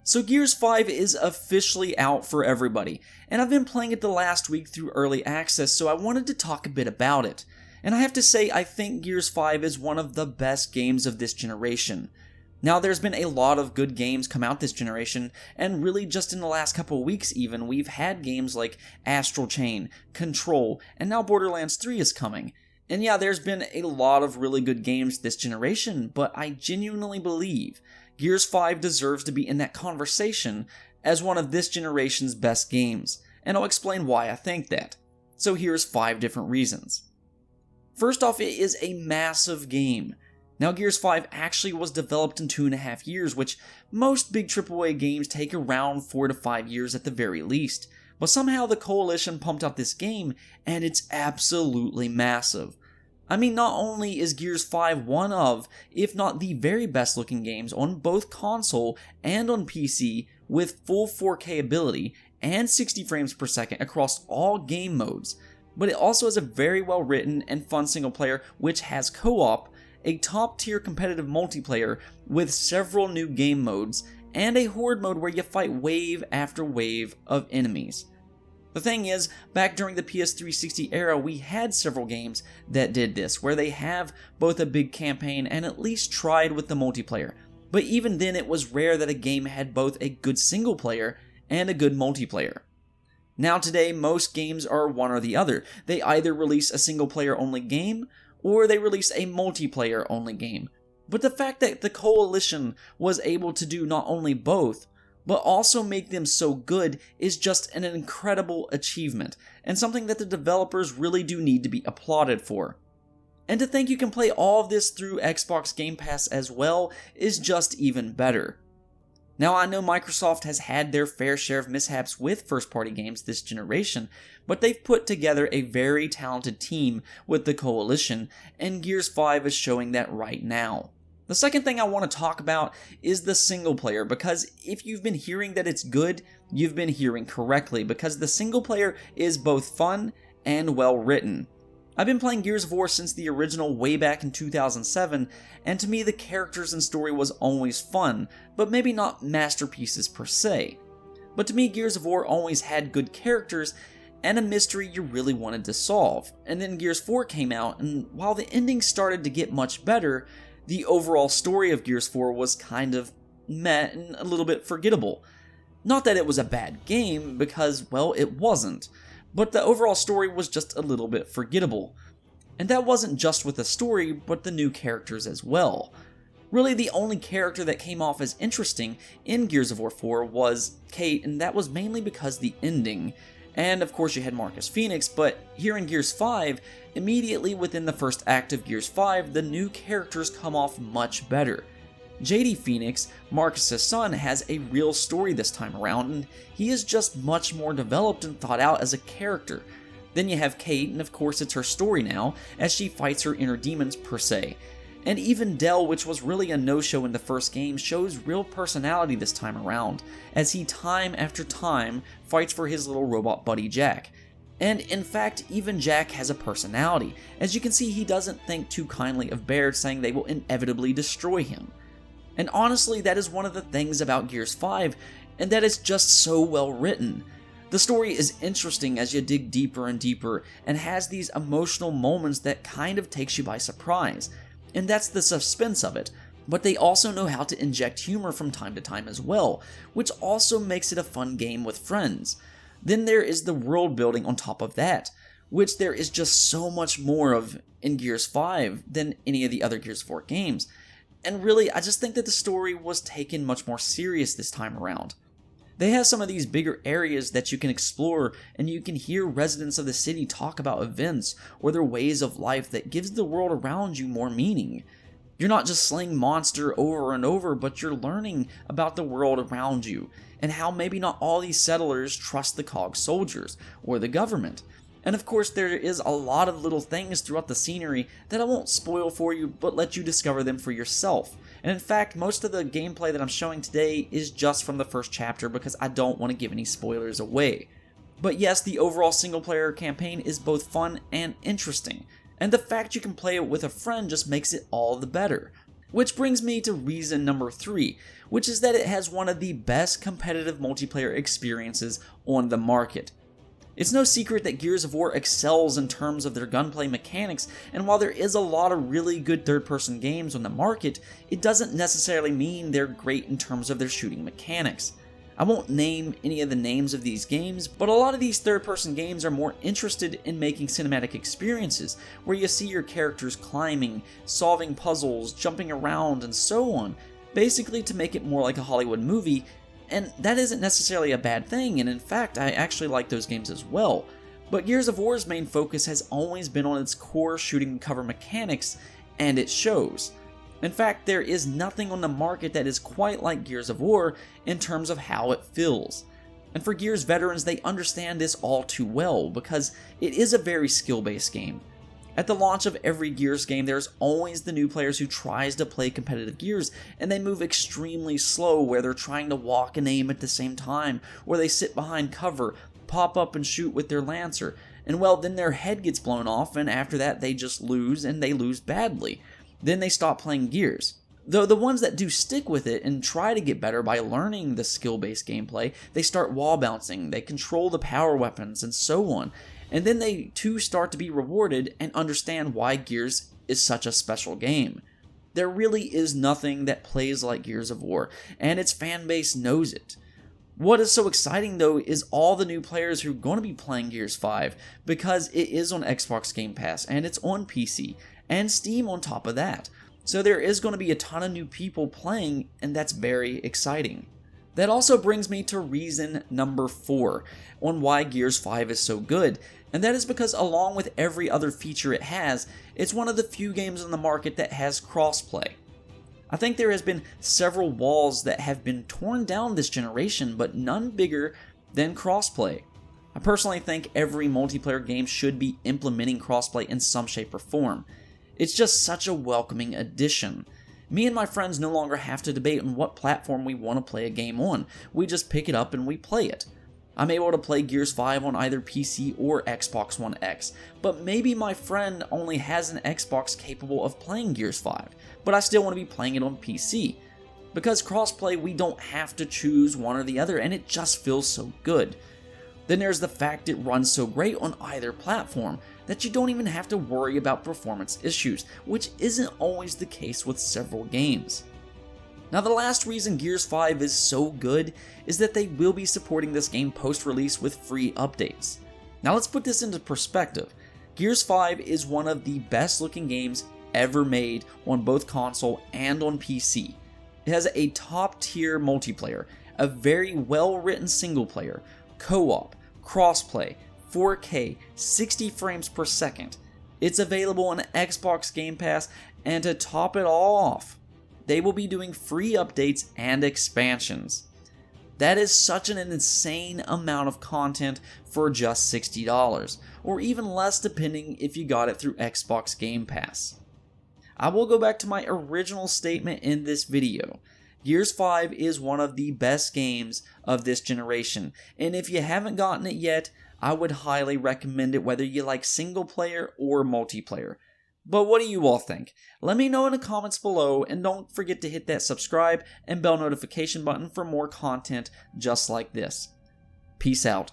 So Gears 5 is officially out for everybody, and I've been playing it the last week through early access, so I wanted to talk a bit about it. And I have to say, I think Gears 5 is one of the best games of this generation. Now, there's been a lot of good games come out this generation, and really just in the last couple of weeks even, we've had games like Astral Chain, Control, and now Borderlands 3 is coming. And yeah, there's been a lot of really good games this generation, but I genuinely believe Gears 5 deserves to be in that conversation as one of this generation's best games, and I'll explain why I think that. So here's 5 different reasons. First off, it is a massive game. Now, Gears 5 actually was developed in 2.5 years, which most big AAA games take around 4 to 5 years at the very least. But somehow the Coalition pumped out this game, and it's absolutely massive. I mean, not only is Gears 5 one of, if not the very best looking games on both console and on PC with full 4K ability and 60 frames per second across all game modes, but it also has a very well written and fun single player which has co-op, a top tier competitive multiplayer with several new game modes, and a horde mode where you fight wave after wave of enemies. The thing is, back during the PS360 era, we had several games that did this, where they have both a big campaign and at least tried with the multiplayer. But even then, it was rare that a game had both a good single player and a good multiplayer. Now today, most games are one or the other. They either release a single player only game, or they release a multiplayer only game. But the fact that the Coalition was able to do not only both, but also make them so good is just an incredible achievement, and something that the developers really do need to be applauded for. And to think you can play all of this through Xbox Game Pass as well is just even better. Now, I know Microsoft has had their fair share of mishaps with first-party games this generation, but they've put together a very talented team with the Coalition, and Gears 5 is showing that right now. The second thing I want to talk about is the single player, because if you've been hearing that it's good, you've been hearing correctly, because the single player is both fun and well written. I've been playing Gears of War since the original way back in 2007, and to me the characters and story was always fun, but maybe not masterpieces per se. But to me, Gears of War always had good characters and a mystery you really wanted to solve. And then Gears 4 came out, and while the ending started to get much better, the overall story of Gears 4 was kind of meh and a little bit forgettable. Not that it was a bad game, because, well, it wasn't, but the overall story was just a little bit forgettable. And that wasn't just with the story, but the new characters as well. Really, the only character that came off as interesting in Gears of War 4 was Kate, and that was mainly because the ending. And of course you had Marcus Phoenix, but here in Gears 5, immediately within the first act of Gears 5, the new characters come off much better. JD Phoenix, Marcus' son, has a real story this time around, and he is just much more developed and thought out as a character. Then you have Kate, and of course it's her story now, as she fights her inner demons per se. And even Del, which was really a no-show in the first game, shows real personality this time around, as he time after time fights for his little robot buddy Jack. And in fact, even Jack has a personality. As you can see, he doesn't think too kindly of Baird, saying they will inevitably destroy him. And honestly, that is one of the things about Gears 5, and that is just so well written. The story is interesting as you dig deeper and deeper, and has these emotional moments that kind of takes you by surprise. And that's the suspense of it, but they also know how to inject humor from time to time as well, which also makes it a fun game with friends. Then there is the world building on top of that, which there is just so much more of in Gears 5 than any of the other Gears 4 games. And really, I just think that the story was taken much more serious this time around. They have some of these bigger areas that you can explore, and you can hear residents of the city talk about events or their ways of life that gives the world around you more meaning. You're not just slaying monster over and over, but you're learning about the world around you, and how maybe not all these settlers trust the COG soldiers or the government. And of course, there is a lot of little things throughout the scenery that I won't spoil for you, but let you discover them for yourself. And in fact, most of the gameplay that I'm showing today is just from the first chapter because I don't want to give any spoilers away. But yes, the overall single player campaign is both fun and interesting, and the fact you can play it with a friend just makes it all the better. Which brings me to reason number 3, which is that it has one of the best competitive multiplayer experiences on the market. It's no secret that Gears of War excels in terms of their gunplay mechanics, and while there is a lot of really good third-person games on the market, it doesn't necessarily mean they're great in terms of their shooting mechanics. I won't name any of the names of these games, but a lot of these third-person games are more interested in making cinematic experiences, where you see your characters climbing, solving puzzles, jumping around, and so on, basically to make it more like a Hollywood movie. And that isn't necessarily a bad thing, and in fact, I actually like those games as well. But Gears of War's main focus has always been on its core shooting and cover mechanics, and it shows. In fact, there is nothing on the market that is quite like Gears of War in terms of how it feels. And for Gears veterans, they understand this all too well, because it is a very skill-based game. At the launch of every Gears game, there's always the new players who tries to play competitive Gears, and they move extremely slow, where they're trying to walk and aim at the same time, or they sit behind cover, pop up and shoot with their Lancer, and well, then their head gets blown off, and after that they just lose, and they lose badly. Then they stop playing Gears. Though the ones that do stick with it and try to get better by learning the skill-based gameplay, they start wall bouncing, they control the power weapons, and so on. And then they too start to be rewarded and understand why Gears is such a special game. There really is nothing that plays like Gears of War, and its fan base knows it. What is so exciting though is all the new players who are going to be playing Gears 5, because it is on Xbox Game Pass, and it's on PC, and Steam on top of that. So there is going to be a ton of new people playing, and that's very exciting. That also brings me to reason number 4 on why Gears 5 is so good, and that is because along with every other feature it has, it's one of the few games on the market that has crossplay. I think there has been several walls that have been torn down this generation, but none bigger than crossplay. I personally think every multiplayer game should be implementing crossplay in some shape or form. It's just such a welcoming addition. Me and my friends no longer have to debate on what platform we want to play a game on. We just pick it up and we play it. I'm able to play Gears 5 on either PC or Xbox One X, but maybe my friend only has an Xbox capable of playing Gears 5, but I still want to be playing it on PC. Because crossplay, we don't have to choose one or the other, and it just feels so good. Then there's the fact it runs so great on either platform that you don't even have to worry about performance issues, which isn't always the case with several games. Now the last reason Gears 5 is so good is that they will be supporting this game post-release with free updates. Now let's put this into perspective. Gears 5 is one of the best looking games ever made on both console and on PC. It has a top tier multiplayer, a very well written single player, co-op, crossplay, 4K, 60 frames per second. It's available on Xbox Game Pass, and to top it all off, they will be doing free updates and expansions. That is such an insane amount of content for just $60, or even less depending if you got it through Xbox Game Pass. I will go back to my original statement in this video. Gears 5 is one of the best games of this generation, and if you haven't gotten it yet, I would highly recommend it whether you like single player or multiplayer. But what do you all think? Let me know in the comments below, and don't forget to hit that subscribe and bell notification button for more content just like this. Peace out.